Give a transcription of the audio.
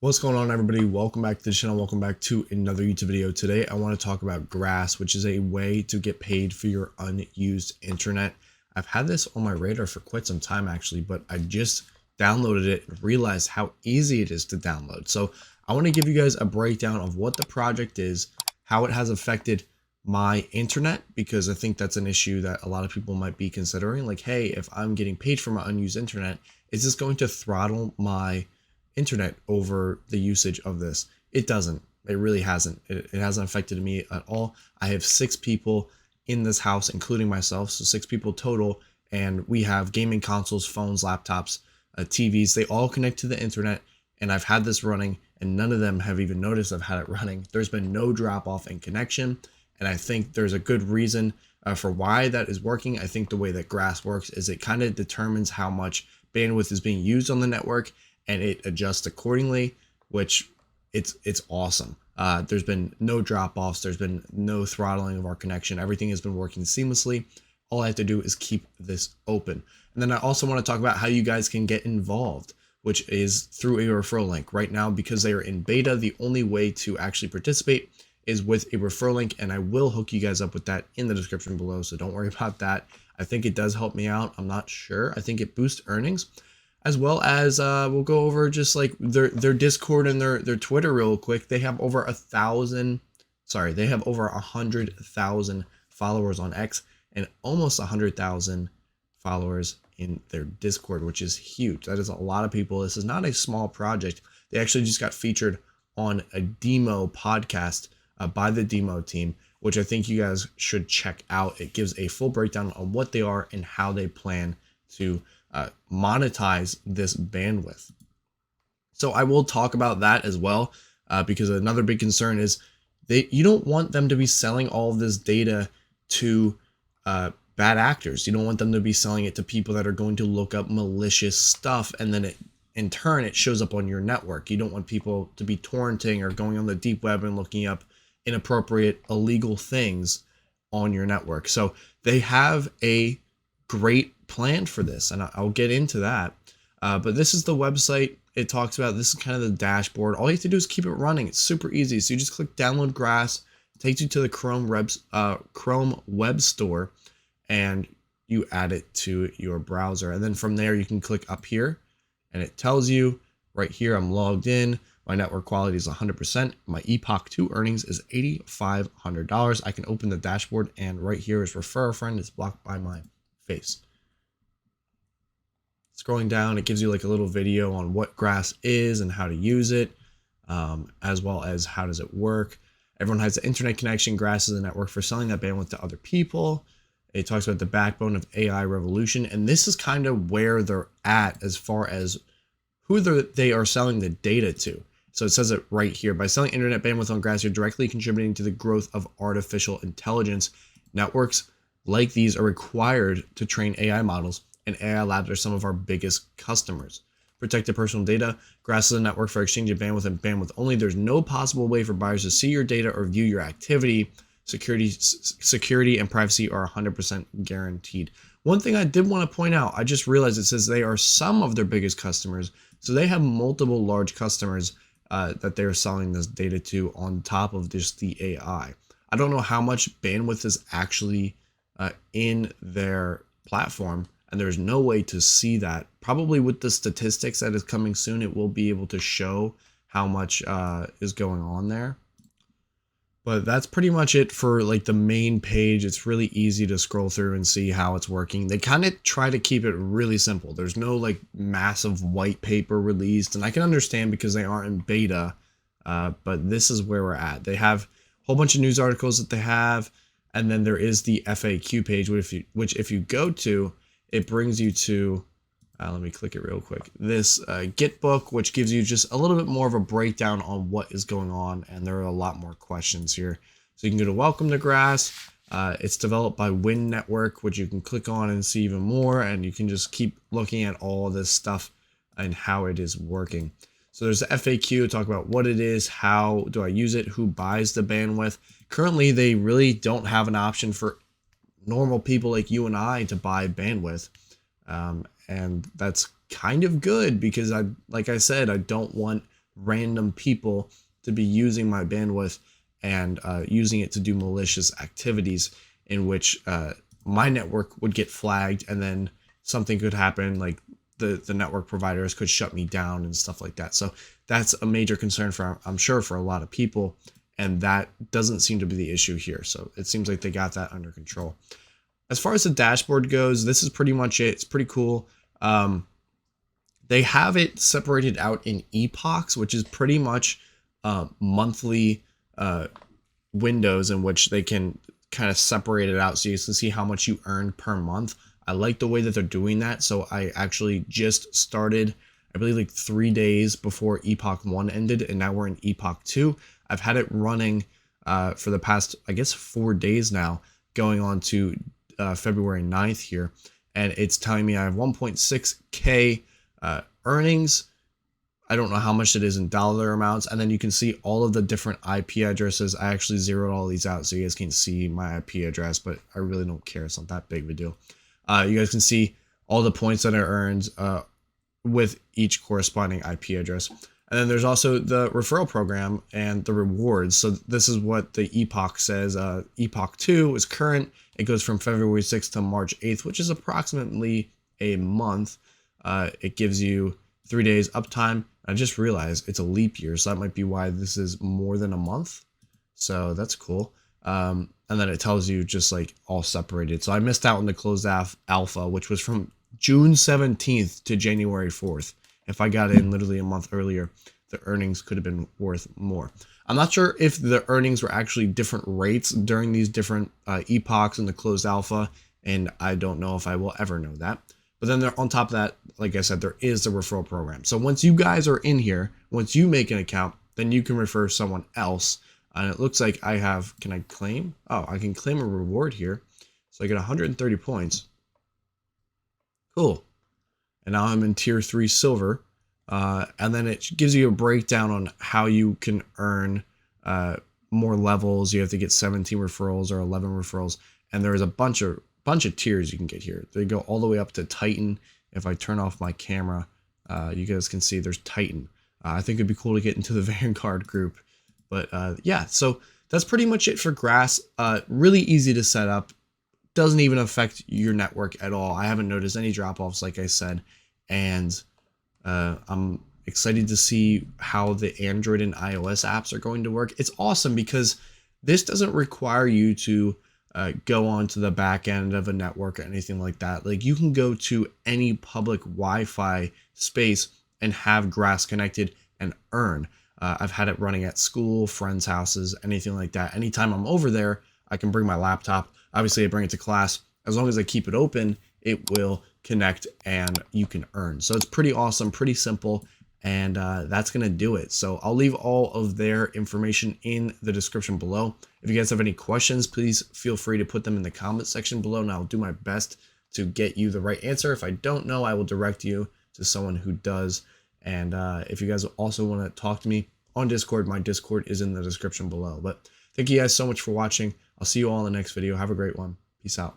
What's going on, everybody? Welcome back to the channel. Welcome back to another YouTube video. Today I want to talk about Grass, which is a way to get paid for your unused internet. I've had this on my radar for quite some time actually, but I just downloaded it and realized how easy it is to download. So I want to give you guys a breakdown of what the project is, how it has affected my internet, because I think that's an issue that a lot of people might be considering. Like, hey, if I'm getting paid for my unused internet, is this going to throttle my internet over the usage of this? It doesn't. It really hasn't. It hasn't affected me at all. I have 6 people in this house, including myself, so 6 people total, and we have gaming consoles, phones, laptops, TVs. They all connect to the internet, and I've had this running, and none of them have even noticed I've had it running. There's been no drop off in connection, and I think there's a good reason for why that is working. I think the way that Grass works is it kind of determines how much bandwidth is being used on the network, and it adjusts accordingly, which it's awesome. There's been no drop-offs. There's been no throttling of our connection. Everything has been working seamlessly. All I have to do is keep this open. And then I also want to talk about how you guys can get involved, which is through a referral link. Right now, because they are in beta, the only way to actually participate is with a referral link, and I will hook you guys up with that in the description below, so don't worry about that. I think it does help me out. I'm not sure. I think it boosts earnings, as well as we'll go over just like their Discord and their Twitter real quick. They have over 100,000 followers on X and almost 100,000 followers in their Discord, which is huge. That is a lot of people. This is not a small project. They actually just got featured on a demo podcast by the demo team, which I think you guys should check out. It gives a full breakdown on what they are and how they plan to monetize this bandwidth. So I will talk about that as well, because another big concern is you don't want them to be selling all of this data to bad actors. You don't want them to be selling it to people that are going to look up malicious stuff, and then in turn it shows up on your network. You don't want people to be torrenting or going on the deep web and looking up inappropriate, illegal things on your network. So they have a great plan for this, and I'll get into that. But this is the website it talks about. This is kind of the dashboard. All you have to do is keep it running. It's super easy. So you just click download Grass. It takes you to the Chrome web store, and you add it to your browser. And then from there, you can click up here, and it tells you right here, I'm logged in. My network quality is 100%. My Epoch 2 earnings is $8,500. I can open the dashboard, and right here is refer a friend. It's blocked by my face. Scrolling down, it gives you like a little video on what Grass is and how to use it, as well as how does it work. Everyone has an internet connection. Grass is a network for selling that bandwidth to other people. It talks about the backbone of AI revolution, and this is kind of where they're at as far as who they are selling the data to. So it says it right here. By selling internet bandwidth on Grass, you're directly contributing to the growth of artificial intelligence. Networks like these are required to train AI models, and AI labs are some of our biggest customers. Protected personal data. Grass is a network for exchange of bandwidth and bandwidth only. There's no possible way for buyers to see your data or view your activity. Security and privacy are 100% guaranteed. One thing I did want to point out, I just realized it says they are some of their biggest customers. So they have multiple large customers that they're selling this data to on top of just the AI. I don't know how much bandwidth is actually in their platform, and there's no way to see that. Probably with the statistics that is coming soon, it will be able to show how much is going on there. But that's pretty much it for like the main page. It's really easy to scroll through and see how it's working. They kind of try to keep it really simple. There's no like massive white paper released, and I can understand because they aren't in beta, but this is where we're at. They have a whole bunch of news articles that they have, and then there is the FAQ page, which if you go to, it brings you to, let me click it real quick, this Git book, which gives you just a little bit more of a breakdown on what is going on, and there are a lot more questions here. So you can go to Welcome to Grass. It's developed by Wind Network, which you can click on and see even more, and you can just keep looking at all this stuff and how it is working. So there's the FAQ, talk about what it is, how do I use it, who buys the bandwidth. Currently, they really don't have an option for normal people like you and I to buy bandwidth. And that's kind of good because like I said, I don't want random people to be using my bandwidth and using it to do malicious activities in which my network would get flagged, and then something could happen, like the network providers could shut me down and stuff like that. So that's a major concern for, I'm sure, for a lot of people, and that doesn't seem to be the issue here. So it seems like they got that under control. As far as the dashboard goes, this is pretty much it. It's pretty cool. They have it separated out in epochs, which is pretty much monthly windows in which they can kind of separate it out so you can see how much you earn per month. I like the way that they're doing that. So I actually just started, I believe, like 3 days before Epoch 1 ended, and now we're in Epoch 2. I've had it running for the past, I guess, 4 days now, going on to February 9th here, and it's telling me I have 1.6K earnings. I don't know how much it is in dollar amounts, and then you can see all of the different IP addresses. I actually zeroed all these out so you guys can see my IP address, but I really don't care. It's not that big of a deal. You guys can see all the points that I earned with each corresponding IP address. And then there's also the referral program and the rewards. So this is what the Epoch says. Epoch 2 is current. It goes from February 6th to March 8th, which is approximately a month. It gives you 3 days uptime. I just realized it's a leap year, so that might be why this is more than a month. So that's cool. And then it tells you just like all separated. So I missed out on the closed alpha, which was from June 17th to January 4th. If I got in literally a month earlier, the earnings could have been worth more. I'm not sure if the earnings were actually different rates during these different epochs in the closed alpha, and I don't know if I will ever know that. But then there, on top of that, like I said, there is the referral program. So once you guys are in here, once you make an account, then you can refer someone else. And it looks like I have, can I claim? Oh, I can claim a reward here. So I get 130 points. Cool. And now I'm in tier 3 silver. And then it gives you a breakdown on how you can earn more levels. You have to get 17 referrals or 11 referrals. And there is a bunch of tiers you can get here. They go all the way up to Titan. If I turn off my camera, you guys can see there's Titan. I think it'd be cool to get into the Vanguard group. But yeah, so that's pretty much it for Grass. Really easy to set up. Doesn't even affect your network at all. I haven't noticed any drop-offs, like I said. And I'm excited to see how the Android and iOS apps are going to work. It's awesome because this doesn't require you to go onto the back end of a network or anything like that. Like, you can go to any public Wi-Fi space and have Grass connected and earn. I've had it running at school, friends' houses, anything like that. Anytime I'm over there, I can bring my laptop. Obviously, I bring it to class. As long as I keep it open, it will connect and you can earn. So it's pretty awesome, pretty simple, and that's going to do it. So I'll leave all of their information in the description below. If you guys have any questions, please feel free to put them in the comment section below, and I'll do my best to get you the right answer. If I don't know, I will direct you to someone who does. And if you guys also want to talk to me on Discord, my Discord is in the description below. But thank you guys so much for watching. I'll see you all in the next video. Have a great one. Peace out.